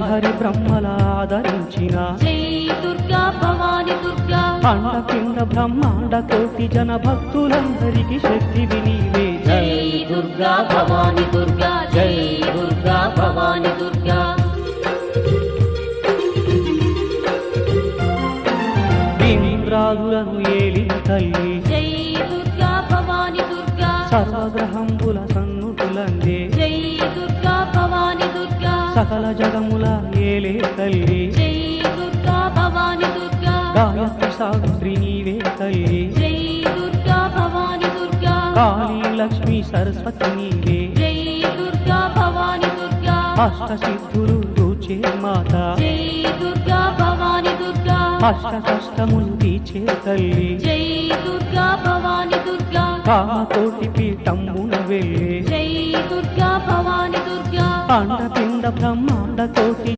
హరిహరి బ్రహ్మల ఆదరించిన జై దుర్గా భవాని దుర్గా అండపిండ బ్రహ్మాండ కోటి జన భక్తులందరికీ శక్తివి నీవే జై దుర్గా భవాని దుర్గా జై దుర్గా భవాని దుర్గా ఇంద్రాదులను ఏలిన తల్లి జై దుర్గా భవాని దుర్గా సర్వగ్రహంబుల సన్నుతులందే జై దుర్గా భవాని దుర్గా సకల జగముల ఏలే తల్లి జై దుర్గా భవాని దుర్గా గాయత్రి సావిత్రి నీవే తల్లి జై దుర్గా భవాని దుర్గా కాళీ లక్ష్మీ సరస్వతి నీవే జై దుర్గా భవాని దుర్గా అష్ట సిద్ధులు దూచే మాత జై దుర్గా భవాని దుర్గా అష్ట కష్టములు తీర్చే తల్లి జై దుర్గా భవాని దుర్గా కామకోటి పీఠమున వెళ్ళే జై దుర్గా భవాని దుర్గా అండపిండ బ్రహ్మాండ కోటి